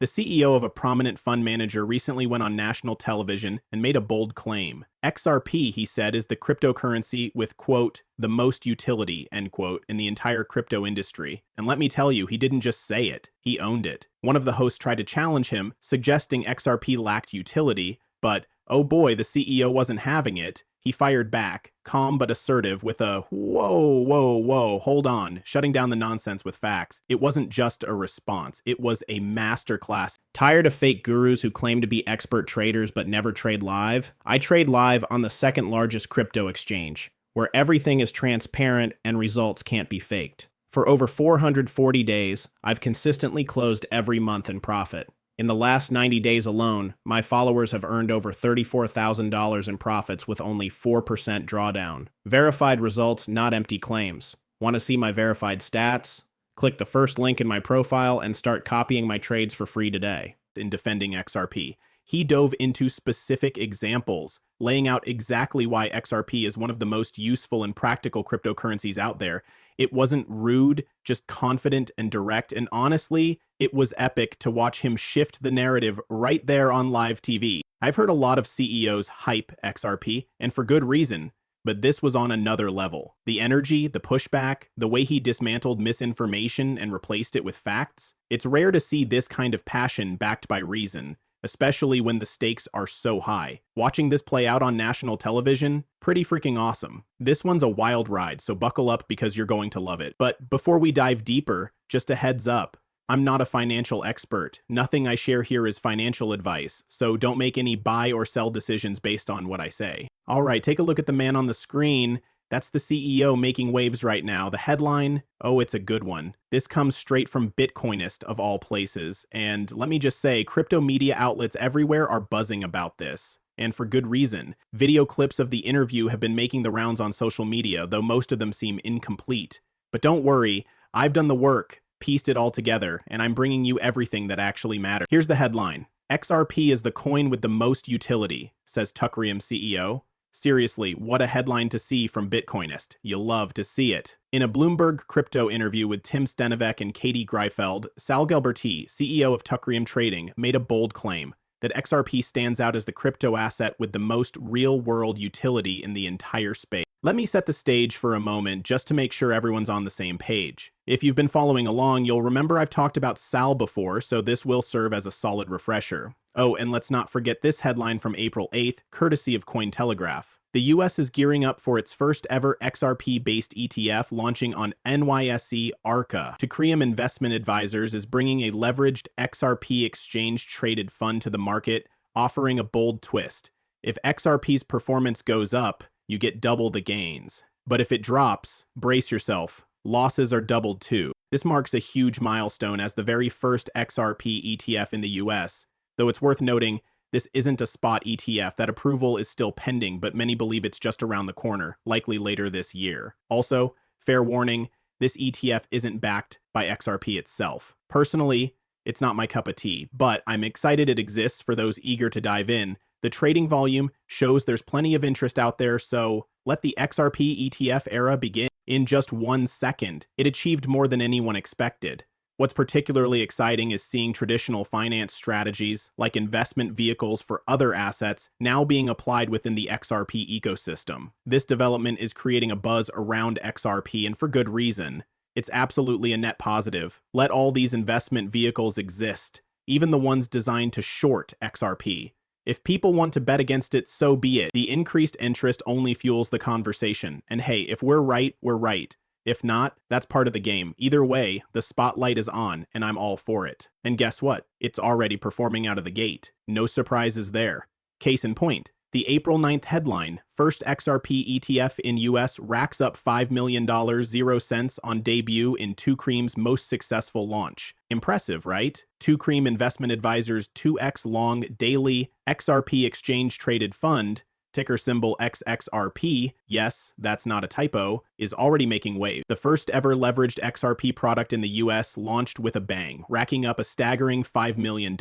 The CEO of a prominent fund manager recently went on national television and made a bold claim. XRP, he said, is the cryptocurrency with, quote, the most utility, end quote, in the entire crypto industry. And let me tell you, he didn't just say it, he owned it. One of the hosts tried to challenge him, suggesting XRP lacked utility, but, oh boy, the CEO wasn't having it. He fired back, calm but assertive, with a, whoa, whoa, whoa, hold on, shutting down the nonsense with facts. It wasn't just a response, it was a masterclass. Tired of fake gurus who claim to be expert traders but never trade live? I trade live on the second largest crypto exchange, where everything is transparent and results can't be faked. For over 440 days, I've consistently closed every month in profit. In the last 90 days alone, my followers have earned over $34,000 in profits with only 4% drawdown. Verified results, not empty claims. Want to see my verified stats? Click the first link in my profile and start copying my trades for free today. In defending XRP, he dove into specific examples, laying out exactly why XRP is one of the most useful and practical cryptocurrencies out there. It wasn't rude, just confident and direct, and honestly, it was epic to watch him shift the narrative right there on live TV. I've heard a lot of CEOs hype XRP, and for good reason, but this was on another level. The energy, the pushback, the way he dismantled misinformation and replaced it with facts. It's rare to see this kind of passion backed by reason, especially when the stakes are so high. Watching this play out on national television, pretty freaking awesome. This one's a wild ride, so buckle up because you're going to love it. But before we dive deeper, just a heads up, I'm not a financial expert. Nothing I share here is financial advice, so don't make any buy or sell decisions based on what I say. All right, take a look at the man on the screen. That's the CEO making waves right now. The headline, oh, it's a good one. This comes straight from Bitcoinist of all places. And let me just say, crypto media outlets everywhere are buzzing about this. And for good reason. Video clips of the interview have been making the rounds on social media, though most of them seem incomplete. But don't worry, I've done the work, pieced it all together, and I'm bringing you everything that actually matters. Here's the headline. XRP is the coin with the most utility, says Tuckrium CEO. Seriously, what a headline to see from Bitcoinist. You'll love to see it. In a Bloomberg crypto interview with Tim Stenovec and Katie Greifeld, Sal Gelberti, CEO of Tuckrium Trading, made a bold claim that XRP stands out as the crypto asset with the most real-world utility in the entire space. Let me set the stage for a moment just to make sure everyone's on the same page. If you've been following along, you'll remember I've talked about Sal before, so this will serve as a solid refresher. Oh, and let's not forget this headline from April 8th, courtesy of Cointelegraph. The US is gearing up for its first ever XRP-based ETF launching on NYSE Arca. Tuckrium Investment Advisors is bringing a leveraged XRP exchange-traded fund to the market, offering a bold twist. If XRP's performance goes up, you get double the gains. But if it drops, brace yourself. Losses are doubled too. This marks a huge milestone as the very first XRP ETF in the US. Though it's worth noting, this isn't a spot ETF. That approval is still pending, but many believe it's just around the corner, likely later this year. Also, fair warning, this ETF isn't backed by XRP itself. Personally, it's not my cup of tea, but I'm excited it exists for those eager to dive in. The trading volume shows there's plenty of interest out there, so let the XRP ETF era begin. In just 1 second, it achieved more than anyone expected. What's particularly exciting is seeing traditional finance strategies, like investment vehicles for other assets, now being applied within the XRP ecosystem. This development is creating a buzz around XRP, and for good reason. It's absolutely a net positive. Let all these investment vehicles exist, even the ones designed to short XRP. If people want to bet against it, so be it. The increased interest only fuels the conversation. And hey, if we're right, we're right. If not, that's part of the game. Either way, the spotlight is on, and I'm all for it. And guess what? It's already performing out of the gate. No surprises there. Case in point, the April 9th headline, first XRP ETF in US racks up $5 million 0 cents on debut in Tuckrium's most successful launch. Impressive, right? Tuckrium Investment Advisors 2x long daily XRP exchange-traded fund, ticker symbol XXRP, yes, that's not a typo, is already making waves. The first ever leveraged XRP product in the US launched with a bang, racking up a staggering $5 million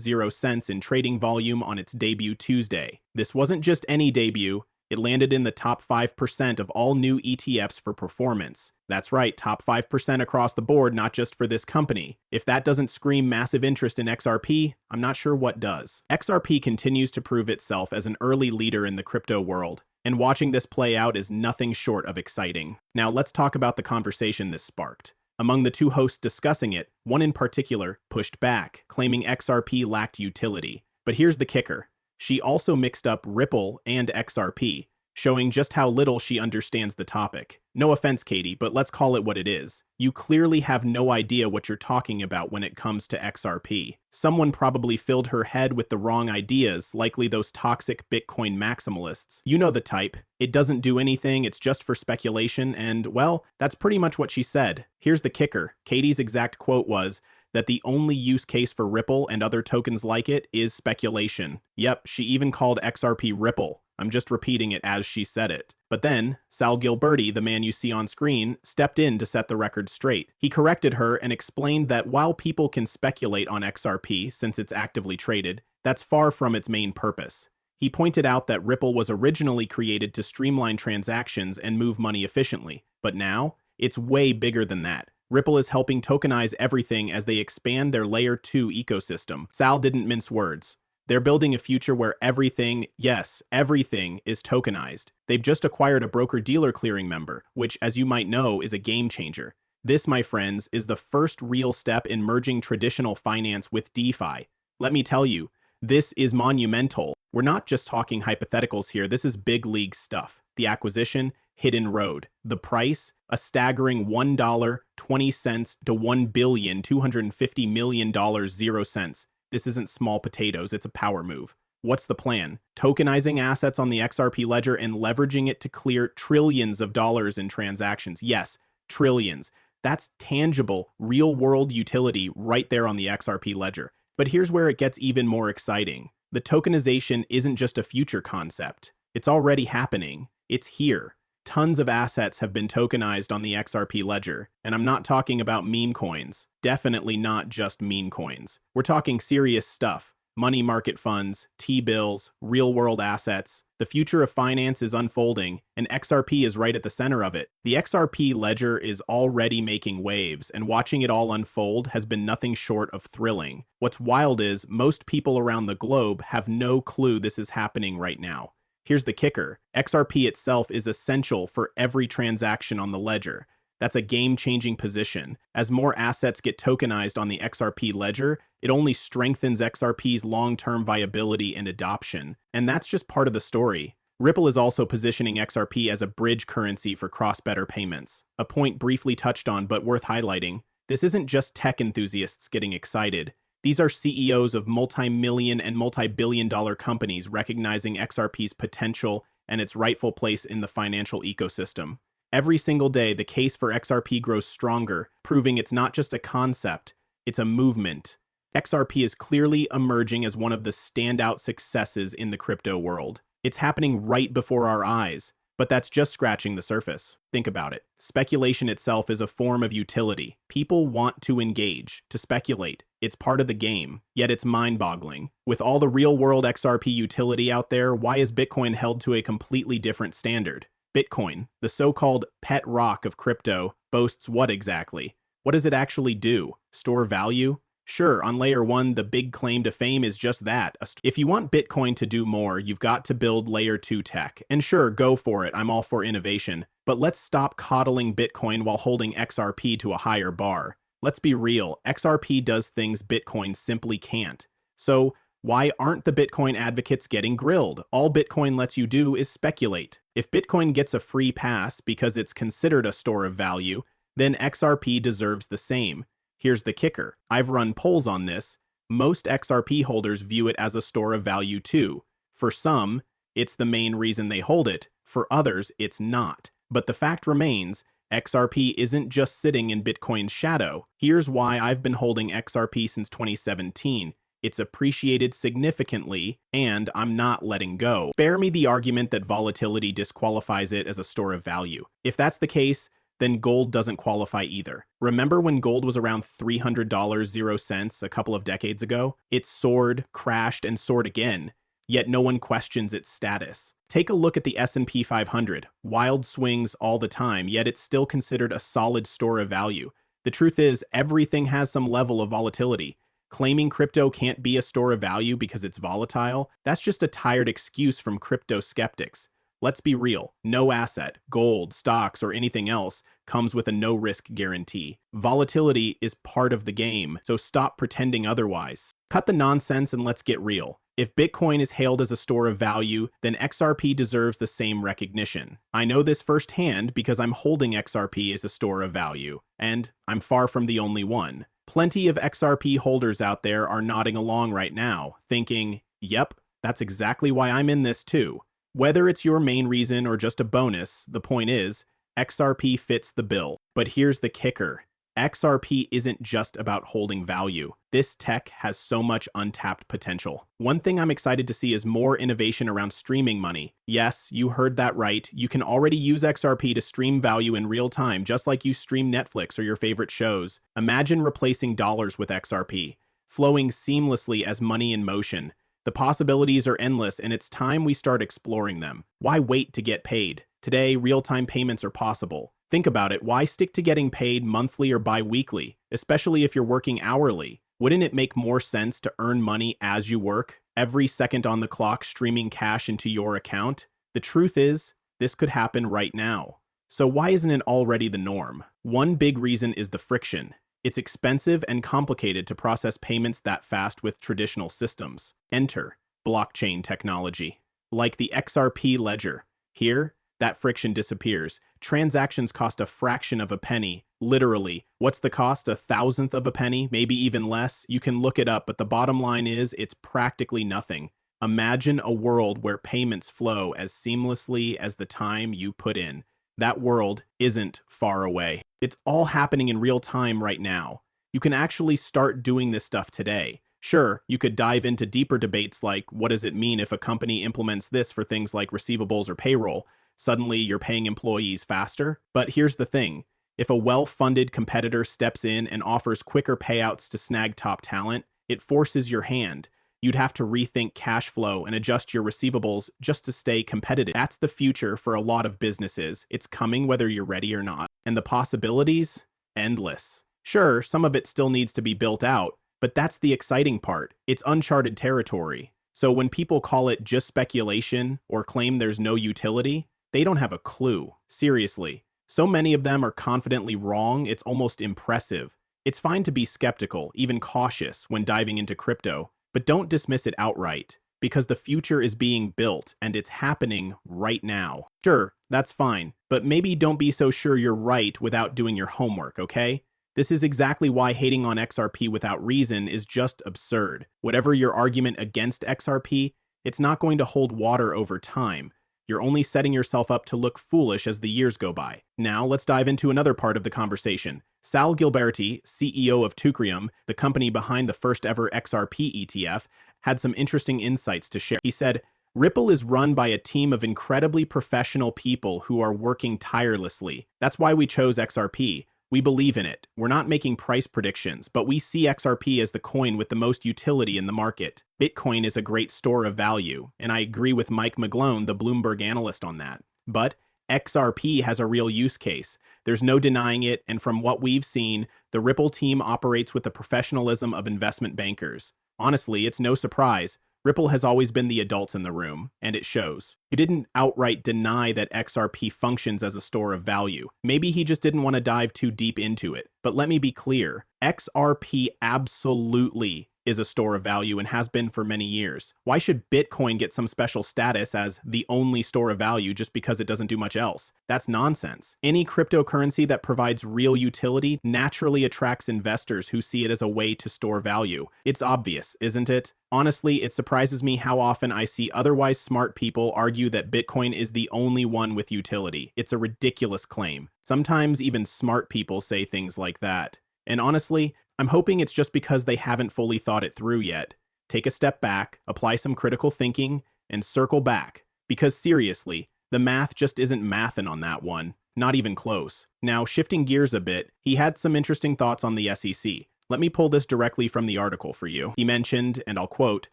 0 cents in trading volume on its debut Tuesday. This wasn't just any debut, It landed in the top 5% of all new ETFs for performance. That's right, top 5% across the board, not just for this company. If that doesn't scream massive interest in XRP, I'm not sure what does. XRP continues to prove itself as an early leader in the crypto world, and watching this play out is nothing short of exciting. Now let's talk about the conversation this sparked. Among the two hosts discussing it, one in particular pushed back, claiming XRP lacked utility. But here's the kicker. She also mixed up Ripple and XRP, showing just how little she understands the topic. No offense, Katie, but let's call it what it is. You clearly have no idea what you're talking about when it comes to XRP. Someone probably filled her head with the wrong ideas, likely those toxic Bitcoin maximalists. You know the type. It doesn't do anything, it's just for speculation, and, well, that's pretty much what she said. Here's the kicker. Katie's exact quote was that the only use case for Ripple and other tokens like it is speculation. Yep, she even called XRP Ripple. I'm just repeating it as she said it. But then, Sal Gilberti, the man you see on screen, stepped in to set the record straight. He corrected her and explained that while people can speculate on XRP since it's actively traded, that's far from its main purpose. He pointed out that Ripple was originally created to streamline transactions and move money efficiently, but now, it's way bigger than that. Ripple is helping tokenize everything as they expand their Layer 2 ecosystem. Sal didn't mince words. They're building a future where everything, yes, everything is tokenized. They've just acquired a broker-dealer clearing member, which, as you might know, is a game changer. This, my friends, is the first real step in merging traditional finance with DeFi. Let me tell you, this is monumental. We're not just talking hypotheticals here, this is big league stuff. The acquisition, hidden road. The price, a staggering $1.20 to $1.25 billion 0 cents. This isn't small potatoes, it's a power move. What's the plan? Tokenizing assets on the XRP ledger and leveraging it to clear trillions of dollars in transactions. Yes, trillions. That's tangible, real-world utility right there on the XRP ledger. But here's where it gets even more exciting. The tokenization isn't just a future concept. It's already happening. It's here. Tons of assets have been tokenized on the XRP ledger, and I'm not talking about meme coins. Definitely not just meme coins. We're talking serious stuff. Money market funds, T-bills, real-world assets. The future of finance is unfolding, and XRP is right at the center of it. The XRP ledger is already making waves, and watching it all unfold has been nothing short of thrilling. What's wild is most people around the globe have no clue this is happening right now. Here's the kicker. XRP itself is essential for every transaction on the ledger. That's a game-changing position. As more assets get tokenized on the XRP ledger, it only strengthens XRP's long-term viability and adoption. And that's just part of the story. Ripple is also positioning XRP as a bridge currency for cross-border payments. A point briefly touched on but worth highlighting. This isn't just tech enthusiasts getting excited. These are CEOs of multi-million and multi-billion-dollar companies recognizing XRP's potential and its rightful place in the financial ecosystem. Every single day, the case for XRP grows stronger, proving it's not just a concept, it's a movement. XRP is clearly emerging as one of the standout successes in the crypto world. It's happening right before our eyes, but that's just scratching the surface. Think about it. Speculation itself is a form of utility. People want to engage, to speculate. It's part of the game, yet it's mind-boggling. With all the real-world XRP utility out there, why is Bitcoin held to a completely different standard? Bitcoin, the so-called pet rock of crypto, boasts what exactly? What does it actually do? Store value? Sure, on layer 1, the big claim to fame is just that. If you want Bitcoin to do more, you've got to build layer 2 tech. And sure, go for it, I'm all for innovation. But let's stop coddling Bitcoin while holding XRP to a higher bar. Let's be real, XRP does things Bitcoin simply can't. So why aren't the Bitcoin advocates getting grilled? All Bitcoin lets you do is speculate. If Bitcoin gets a free pass because it's considered a store of value, then XRP deserves the same. Here's the kicker. I've run polls on this. Most XRP holders view it as a store of value too. For some, it's the main reason they hold it. For others, it's not. But the fact remains, XRP isn't just sitting in Bitcoin's shadow. Here's why I've been holding XRP since 2017. It's appreciated significantly, and I'm not letting go. Spare me the argument that volatility disqualifies it as a store of value. If that's the case, then gold doesn't qualify either. Remember when gold was around $300 0 cents a couple of decades ago? It soared, crashed, and soared again. yet no one questions its status. Take a look at the S&P 500. Wild swings all the time, yet it's still considered a solid store of value. The truth is, everything has some level of volatility. Claiming crypto can't be a store of value because it's volatile, that's just a tired excuse from crypto skeptics. Let's be real, no asset, gold, stocks, or anything else comes with a no-risk guarantee. Volatility is part of the game, so stop pretending otherwise. Cut the nonsense and let's get real. If Bitcoin is hailed as a store of value, then XRP deserves the same recognition. I know this firsthand because I'm holding XRP as a store of value, and I'm far from the only one. Plenty of XRP holders out there are nodding along right now, thinking, yep, that's exactly why I'm in this too. Whether it's your main reason or just a bonus, the point is, XRP fits the bill. But here's the kicker. XRP isn't just about holding value. This tech has so much untapped potential. One thing I'm excited to see is more innovation around streaming money. Yes, you heard that right. You can already use XRP to stream value in real time, just like you stream Netflix or your favorite shows. Imagine replacing dollars with XRP, flowing seamlessly as money in motion. The possibilities are endless, and it's time we start exploring them. Why wait to get paid? Today, real-time payments are possible. Think about it, why stick to getting paid monthly or bi-weekly, especially if you're working hourly? Wouldn't it make more sense to earn money as you work, every second on the clock streaming cash into your account? The truth is, this could happen right now. So why isn't it already the norm? One big reason is the friction. It's expensive and complicated to process payments that fast with traditional systems. Enter blockchain technology. Like the XRP ledger. Here, that friction disappears. Transactions cost a fraction of a penny. Literally. What's the cost? 1/1000th of a penny? Maybe even less? You can look it up, but the bottom line is it's practically nothing. Imagine a world where payments flow as seamlessly as the time you put in. That world isn't far away. It's all happening in real time right now. You can actually start doing this stuff today. Sure, you could dive into deeper debates like, what does it mean if a company implements this for things like receivables or payroll? Suddenly you're paying employees faster? But here's the thing. If a well-funded competitor steps in and offers quicker payouts to snag top talent, it forces your hand. You'd have to rethink cash flow and adjust your receivables just to stay competitive. That's the future for a lot of businesses. It's coming whether you're ready or not. And the possibilities? Endless. Sure, some of it still needs to be built out, but that's the exciting part. It's uncharted territory. So when people call it just speculation or claim there's no utility, they don't have a clue. Seriously. So many of them are confidently wrong, it's almost impressive. It's fine to be skeptical, even cautious, when diving into crypto, but don't dismiss it outright, because the future is being built and it's happening right now. Sure, that's fine, but maybe don't be so sure you're right without doing your homework, okay? This is exactly why hating on XRP without reason is just absurd. Whatever your argument against XRP, it's not going to hold water over time. You're only setting yourself up to look foolish as the years go by. Now, let's dive into another part of the conversation. Sal Gilberti, CEO of Teucrium, the company behind the first ever XRP ETF, had some interesting insights to share. He said, Ripple is run by a team of incredibly professional people who are working tirelessly. That's why we chose XRP. We believe in it. We're not making price predictions, but we see XRP as the coin with the most utility in the market. Bitcoin is a great store of value, and I agree with Mike McGlone, the Bloomberg analyst, on that. But XRP has a real use case. There's no denying it, and from what we've seen, the Ripple team operates with the professionalism of investment bankers. Honestly, it's no surprise. Ripple has always been the adults in the room, and it shows. He didn't outright deny that XRP functions as a store of value. Maybe he just didn't want to dive too deep into it. But let me be clear, XRP absolutely is a store of value and has been for many years. Why should Bitcoin get some special status as the only store of value just because it doesn't do much else? That's nonsense. Any cryptocurrency that provides real utility naturally attracts investors who see it as a way to store value. It's obvious, isn't it? Honestly, it surprises me how often I see otherwise smart people argue that Bitcoin is the only one with utility. It's a ridiculous claim. Sometimes even smart people say things like that. And honestly, I'm hoping it's just because they haven't fully thought it through yet. Take a step back, apply some critical thinking, and circle back. Because seriously, the math just isn't mathin' on that one. Not even close. Now, shifting gears a bit, he had some interesting thoughts on the SEC. Let me pull this directly from the article for you. He mentioned, and I'll quote,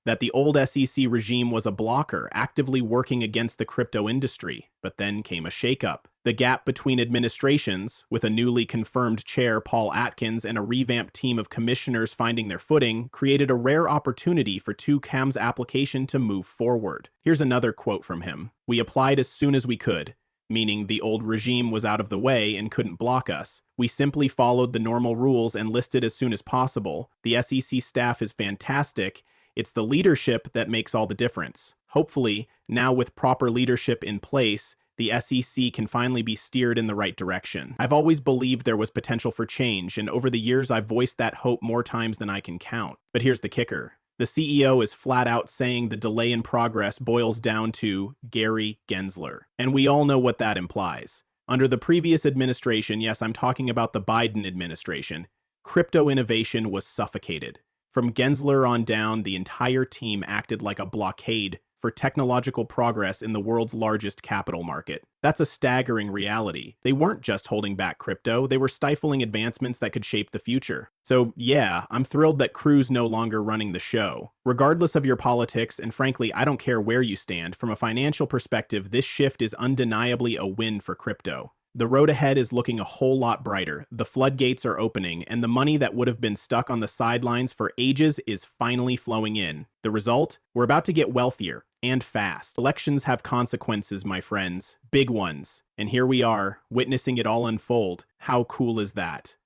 that the old SEC regime was a blocker, actively working against the crypto industry. But then came a shakeup. The gap between administrations, with a newly confirmed chair, Paul Atkins, and a revamped team of commissioners finding their footing, created a rare opportunity for 2Cam's application to move forward. Here's another quote from him. "We applied as soon as we could," meaning the old regime was out of the way and couldn't block us. "We simply followed the normal rules and listed as soon as possible. The SEC staff is fantastic. It's the leadership that makes all the difference. Hopefully, now with proper leadership in place, the SEC can finally be steered in the right direction. I've always believed there was potential for change, and over the years I've voiced that hope more times than I can count." But here's the kicker. The CEO is flat out saying the delay in progress boils down to Gary Gensler. And we all know what that implies. Under the previous administration, yes, I'm talking about the Biden administration, crypto innovation was suffocated. From Gensler on down, the entire team acted like a blockade for technological progress in the world's largest capital market. That's a staggering reality. They weren't just holding back crypto, they were stifling advancements that could shape the future. So yeah, I'm thrilled that Crew's no longer running the show. Regardless of your politics, and frankly, I don't care where you stand, from a financial perspective, this shift is undeniably a win for crypto. The road ahead is looking a whole lot brighter. The floodgates are opening, and the money that would have been stuck on the sidelines for ages is finally flowing in. The result? We're about to get wealthier, and fast. Elections have consequences, my friends. Big ones. And here we are, witnessing it all unfold. How cool is that?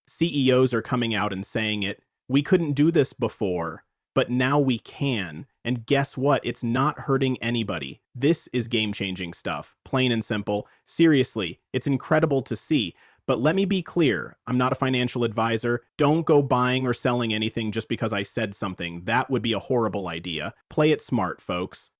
CEOs are coming out and saying it. We couldn't do this before, but now we can. And guess what? It's not hurting anybody. This is game-changing stuff, plain and simple. Seriously, it's incredible to see. But let me be clear, I'm not a financial advisor. Don't go buying or selling anything just because I said something. That would be a horrible idea. Play it smart, folks.